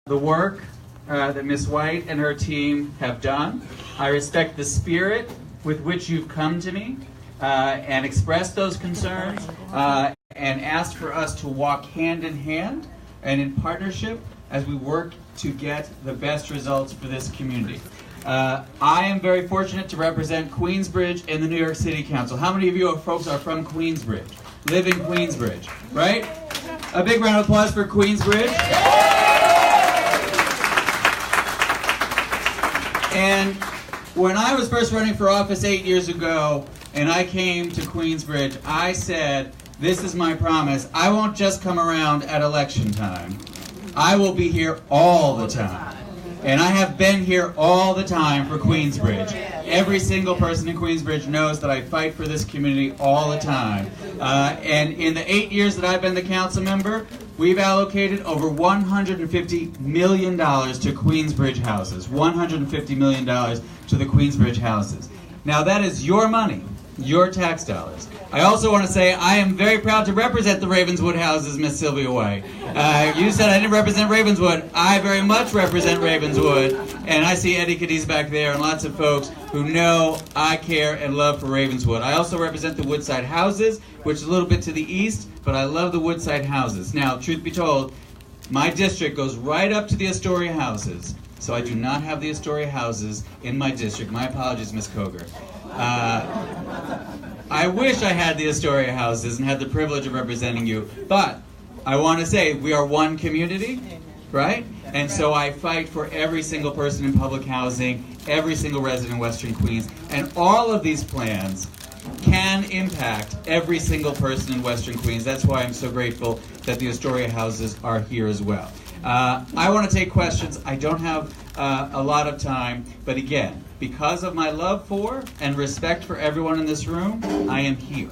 the work that Ms. White and her team have done. I respect the spirit with which you've come to me and expressed those concerns and asked for us to walk hand in hand and in partnership as we work to get the best results for this community. I am very fortunate to represent Queensbridge in the New York City Council. How many of you folks are from Queensbridge? Live in Queensbridge, right? A big round of applause for Queensbridge. And when I was first running for office 8 years ago, and I came to Queensbridge, I said, this is my promise. I won't just come around at election time. I will be here all the time. And I have been here all the time for Queensbridge. Every single person in Queensbridge knows that I fight for this community all the time. And in the 8 years that I've been the council member, we've allocated over $150 million to Queensbridge houses. $150 million to the Queensbridge houses. Now that is your money, your tax dollars. I also want to say I am very proud to represent the Ravenswood houses, Miss Sylvia White. You said I didn't represent Ravenswood. I very much represent Ravenswood. And I see Eddie Cadiz back there and lots of folks who know I care and love for Ravenswood. I also represent the Woodside houses, which is a little bit to the east, but I love the Woodside houses. Now, truth be told, my district goes right up to the Astoria houses. So I do not have the Astoria houses in my district. My apologies, Ms. Koger. I wish I had the Astoria houses and had the privilege of representing you, but I want to say we are one community, right? And so I fight for every single person in public housing, every single resident in Western Queens, and all of these plans can impact every single person in Western Queens. That's why I'm so grateful that the Astoria houses are here as well. I want to take questions. I don't have a lot of time, but again, because of my love for and respect for everyone in this room, I am here,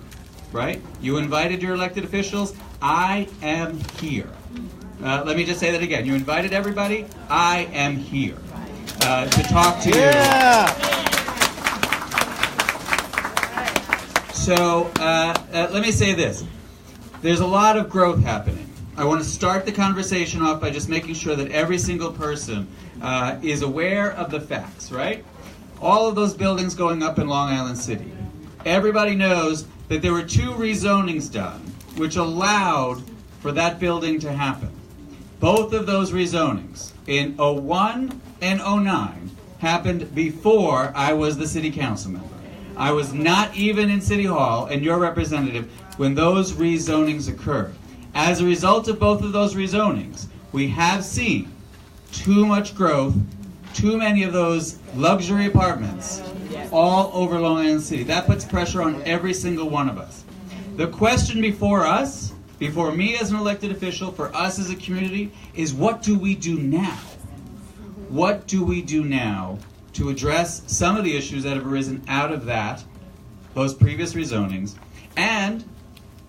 right? You invited your elected officials. I am here. Let me just say that again. You invited everybody. I am here to talk to you. So let me say this. There's a lot of growth happening. I want to start the conversation off by just making sure that every single person is aware of the facts, right? All of those buildings going up in Long Island City. Everybody knows that there were 2 rezonings done, which allowed for that building to happen. Both of those rezonings, in 01 and 09, happened before I was the city council member. I was not even in City Hall and your representative when those rezonings occurred. As a result of both of those rezonings, we have seen too much growth, too many of those luxury apartments all over Long Island City. That puts pressure on every single one of us. The question before us, before me as an elected official, for us as a community, is what do we do now? What do we do now to address some of the issues that have arisen out of those previous rezonings? And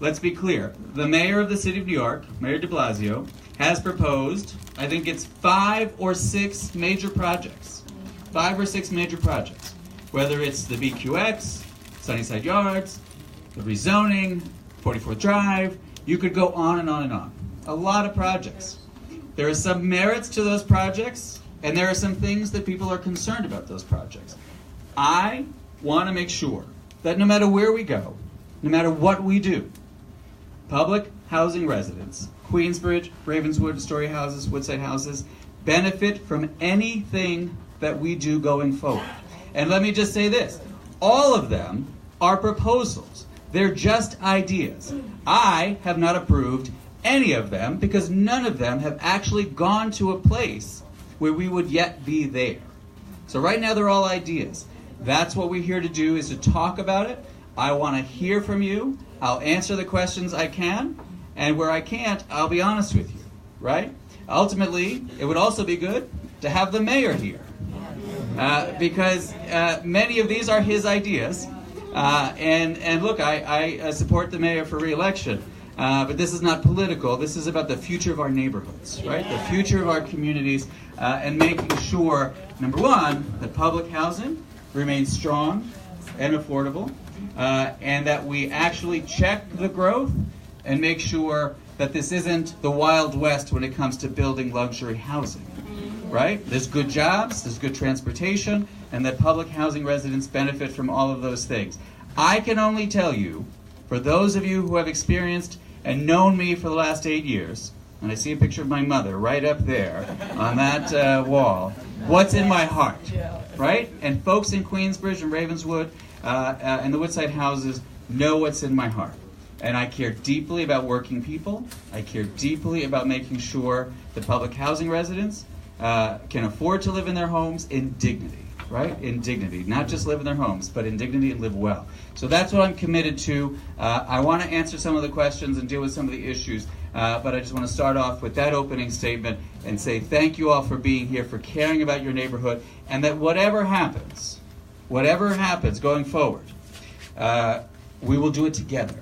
let's be clear, the mayor of the city of New York, Mayor de Blasio, has proposed, I think it's 5 or 6 major projects. 5 or 6 major projects. Whether it's the BQX, Sunnyside Yards, the rezoning, 44th Drive, you could go on and on and on. A lot of projects. There are some merits to those projects, and there are some things that people are concerned about those projects. I want to make sure that no matter where we go, no matter what we do, public housing residents, Queensbridge, Ravenswood, Astoria houses, Woodside houses, benefit from anything that we do going forward. And let me just say this, all of them are proposals. They're just ideas. I have not approved any of them because none of them have actually gone to a place where we would yet be there. So right now they're all ideas. That's what we're here to do, is to talk about it. I want to hear from you. I'll answer the questions I can, and where I can't, I'll be honest with you, right? Ultimately, it would also be good to have the mayor here, because many of these are his ideas. And look, I support the mayor for re-election, but this is not political. This is about the future of our neighborhoods, right? The future of our communities, and making sure, number one, that public housing remains strong and affordable, and that we actually check the growth and make sure that this isn't the Wild West when it comes to building luxury housing. right? There's good jobs, there's good transportation, and that public housing residents benefit from all of those things. I can only tell you, for those of you who have experienced and known me for the last 8 years, and I see a picture of my mother right up there on that wall, what's in my heart, right? And folks in Queensbridge and Ravenswood and the Woodside houses know what's in my heart. And I care deeply about working people. I care deeply about making sure that public housing residents can afford to live in their homes in dignity, right? In dignity. Not just live in their homes, but in dignity and live well. So that's what I'm committed to. I want to answer some of the questions and deal with some of the issues, but I just want to start off with that opening statement and say thank you all for being here, for caring about your neighborhood, and that whatever happens going forward, we will do it together.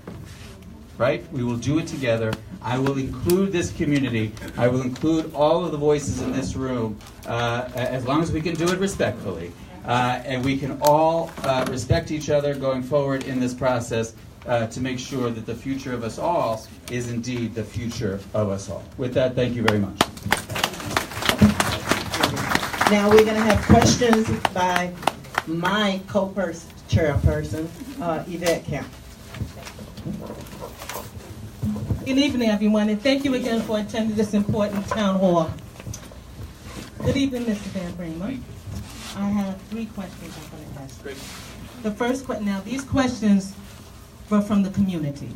Right? We will do it together. I will include this community. I will include all of the voices in this room, as long as we can do it respectfully. And we can all respect each other going forward in this process to make sure that the future of us all is indeed the future of us all. With that, thank you very much. Now we're going to have questions by my chairperson, Yvette Camp. Good evening, everyone, and thank you again for attending this important town hall. Good evening, Mr. Van Bramer. I have 3 questions I'm going to ask. Great. The first question, now these questions were from the community.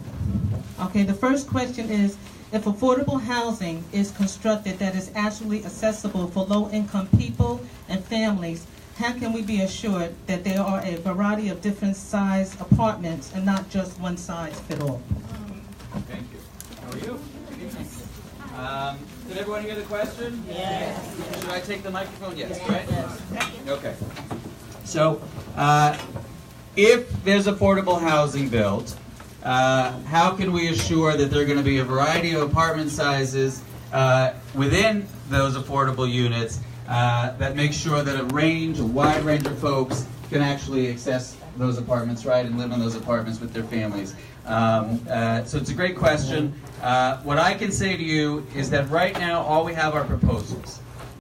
Okay, the first question is, if affordable housing is constructed that is actually accessible for low-income people and families, how can we be assured that there are a variety of different size apartments and not just one size fit all? Thank you. How are you? Did everyone hear the question? Yes. Should I take the microphone? Yes, right? Yes. Okay. So, if there's affordable housing built, how can we assure that there are going to be a variety of apartment sizes within those affordable units that make sure that a wide range of folks can actually access those apartments, right, and live in those apartments with their families? So it's a great question. What I can say to you is that right now all we have are proposals.